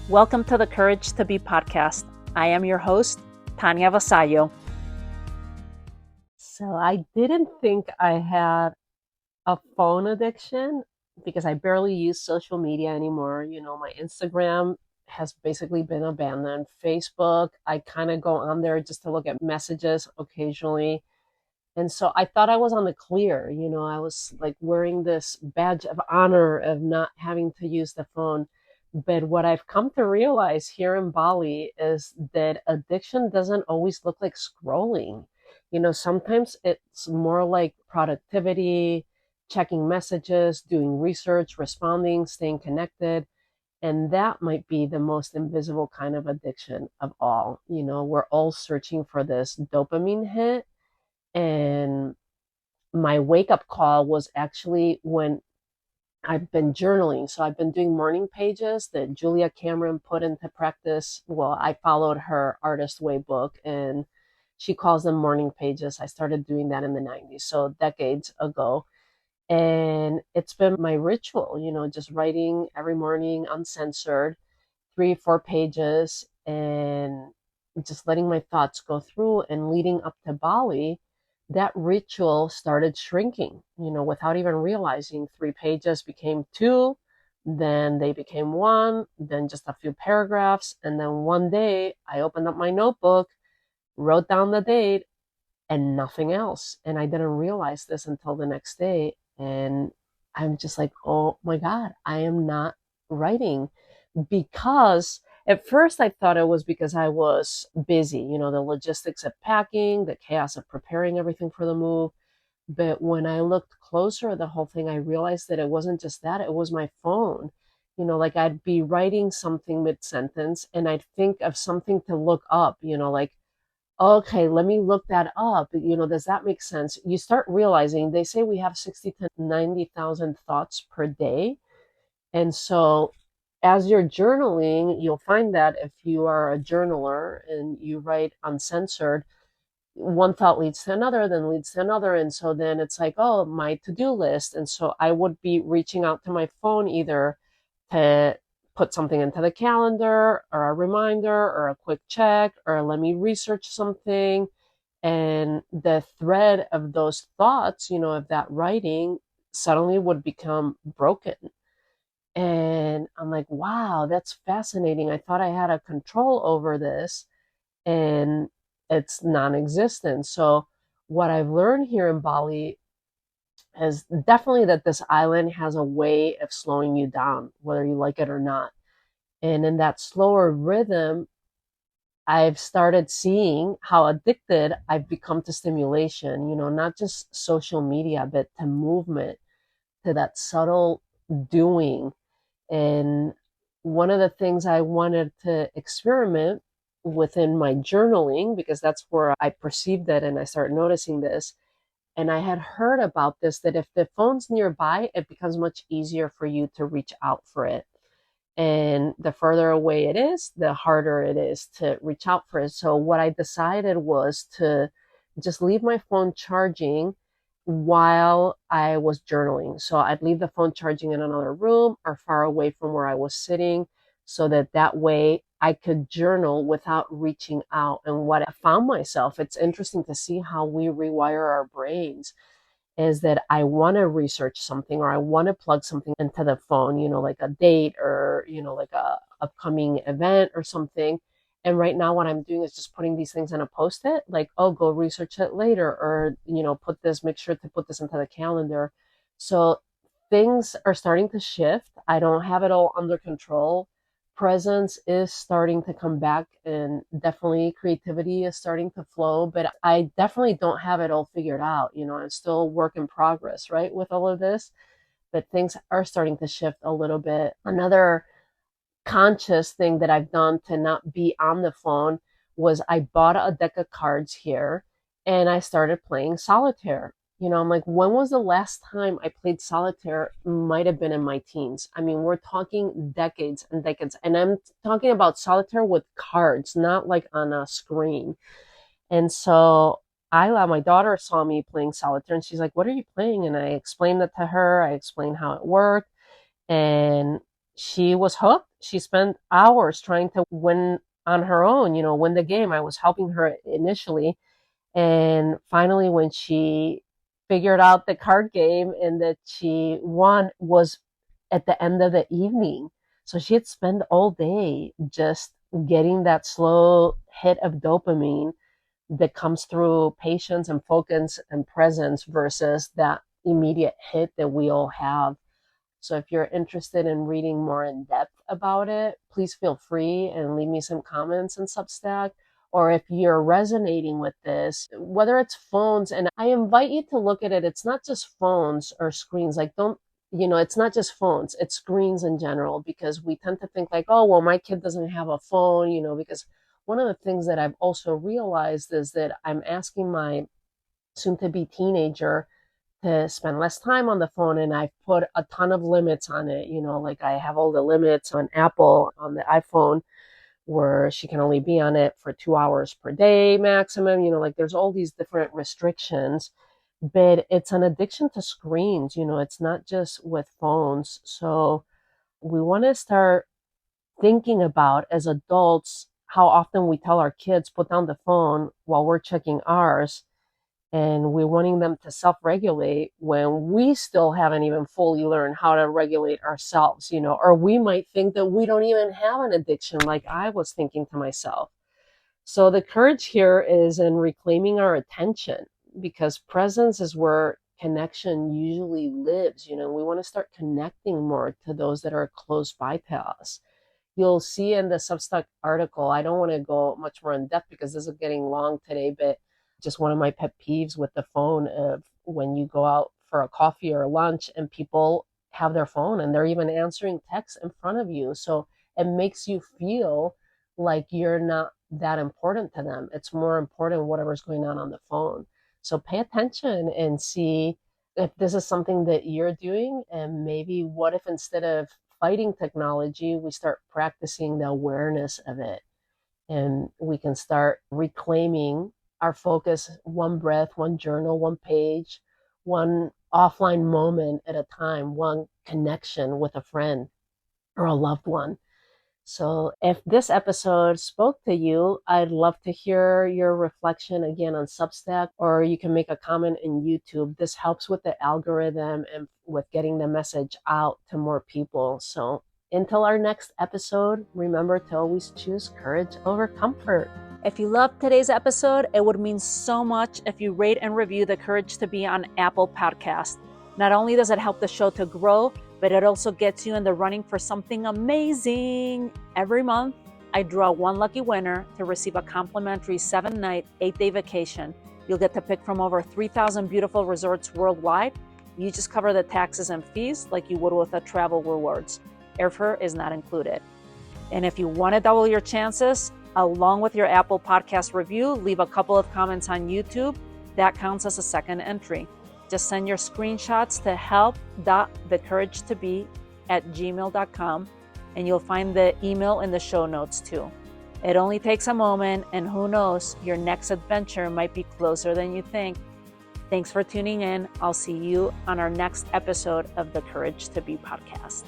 Welcome to the Courage to Be podcast. I am your host, Tanya Vasallo. So I didn't think I had a phone addiction because I barely use social media anymore. My Instagram has basically been abandoned. Facebook, I kind of go on there just to look at messages occasionally. And so I thought I was on the clear. I was like wearing this badge of honor of not having to use the phone. But what I've come to realize here in Bali is that addiction doesn't always look like scrolling. Sometimes it's more like productivity, checking messages, doing research, responding, staying connected. And that might be the most invisible kind of addiction of all. We're all searching for this dopamine hit. And my wake up call was actually when I've been journaling. So I've been doing morning pages that Julia Cameron put into practice. Well, I followed her Artist Way book and she calls them morning pages. I started doing that in the 90s, so decades ago. And it's been my ritual, just writing every morning uncensored, 3, 4 pages, and just letting my thoughts go through. And leading up to Bali, that ritual started shrinking, without even realizing. 3 pages became two, then they became one, then just a few paragraphs. And then one day I opened up my notebook, wrote down the date, and nothing else. And I didn't realize this until the next day. And I'm just like, oh my God, I am not writing. Because at first I thought it was because I was busy, the logistics of packing, the chaos of preparing everything for the move. But when I looked closer at the whole thing, I realized that it wasn't just that, it was my phone. Like I'd be writing something mid-sentence and I'd think of something to look up, like, okay, let me look that up. Does that make sense? You start realizing they say we have 60 to 90,000 thoughts per day. And so as you're journaling, you'll find that if you are a journaler and you write uncensored, one thought leads to another, then leads to another. And so then it's like, oh, my to-do list. And so I would be reaching out to my phone either to put something into the calendar or a reminder or a quick check or let me research something. And the thread of those thoughts, of that writing suddenly would become broken. And I'm like, wow, that's fascinating. I thought I had a control over this and it's non-existent. So what I've learned here in Bali is definitely that this island has a way of slowing you down, whether you like it or not. And in that slower rhythm, I've started seeing how addicted I've become to stimulation, not just social media, but to movement, to that subtle doing. And one of the things I wanted to experiment within my journaling, because that's where I perceived it and I started noticing this. And I had heard about this, that if the phone's nearby, it becomes much easier for you to reach out for it. And the further away it is, the harder it is to reach out for it. So what I decided was to just leave my phone charging while I was journaling. So I'd leave the phone charging in another room or far away from where I was sitting so that way I could journal without reaching out. And what I found myself, it's interesting to see how we rewire our brains, is that I want to research something or I want to plug something into the phone, like a date or, like a upcoming event or something. And right now what I'm doing is just putting these things in a post-it, like, oh, go research it later, or, make sure to put this into the calendar. So things are starting to shift. I don't have it all under control. Presence is starting to come back and definitely creativity is starting to flow, but I definitely don't have it all figured out. I'm still a work in progress, right, with all of this, but things are starting to shift a little bit. Another conscious thing that I've done to not be on the phone was I bought a deck of cards here and I started playing solitaire. I'm like, when was the last time I played solitaire? Might have been in my teens. I mean, we're talking decades and decades. And I'm talking about solitaire with cards, not like on a screen. And so my daughter saw me playing solitaire and she's like, what are you playing? And I explained it to her. I explained how it worked. And she was hooked. She spent hours trying to win on her own, win the game. I was helping her initially. And finally, when she figured out the card game and that she won was at the end of the evening. So she had spent all day just getting that slow hit of dopamine that comes through patience and focus and presence versus that immediate hit that we all have. So if you're interested in reading more in depth about it, please feel free and leave me some comments in Substack. Or if you're resonating with this, whether it's phones, and I invite you to look at it, it's not just phones or screens. Like, don't, it's not just phones, it's screens in general, because we tend to think like, oh, well, my kid doesn't have a phone, because one of the things that I've also realized is that I'm asking my soon to be teenager to spend less time on the phone, and I've put a ton of limits on it. Like I have all the limits on Apple on the iPhone where she can only be on it for 2 hours per day maximum. Like there's all these different restrictions, but it's an addiction to screens. It's not just with phones. So we want to start thinking about as adults how often we tell our kids put down the phone while we're checking ours, and we're wanting them to self-regulate when we still haven't even fully learned how to regulate ourselves, or we might think that we don't even have an addiction, like I was thinking to myself. So the courage here is in reclaiming our attention, because presence is where connection usually lives. We want to start connecting more to those that are close by to us. You'll see in the Substack article, I don't want to go much more in depth because this is getting long today, but just one of my pet peeves with the phone of when you go out for a coffee or a lunch and people have their phone and they're even answering texts in front of you. So it makes you feel like you're not that important to them. It's more important whatever's going on the phone. So pay attention and see if this is something that you're doing, and maybe what if instead of fighting technology, we start practicing the awareness of it, and we can start reclaiming our focus, one breath, one journal, one page, one offline moment at a time, one connection with a friend or a loved one. So if this episode spoke to you, I'd love to hear your reflection again on Substack, or you can make a comment in YouTube. This helps with the algorithm and with getting the message out to more people. So until our next episode, remember to always choose courage over comfort. If you loved today's episode, it would mean so much if you rate and review The Courage to Be on Apple Podcast. Not only does it help the show to grow, but it also gets you in the running for something amazing. Every month, I draw one lucky winner to receive a complimentary 7-night, 8-day vacation. You'll get to pick from over 3,000 beautiful resorts worldwide. You just cover the taxes and fees like you would with a travel rewards. Airfare is not included. And if you want to double your chances, along with your Apple Podcast review, leave a couple of comments on YouTube. That counts as a second entry. Just send your screenshots to help.thecouragetobe@gmail.com, and you'll find the email in the show notes too. It only takes a moment, and who knows, your next adventure might be closer than you think. Thanks for tuning in. I'll see you on our next episode of the Courage to Be podcast.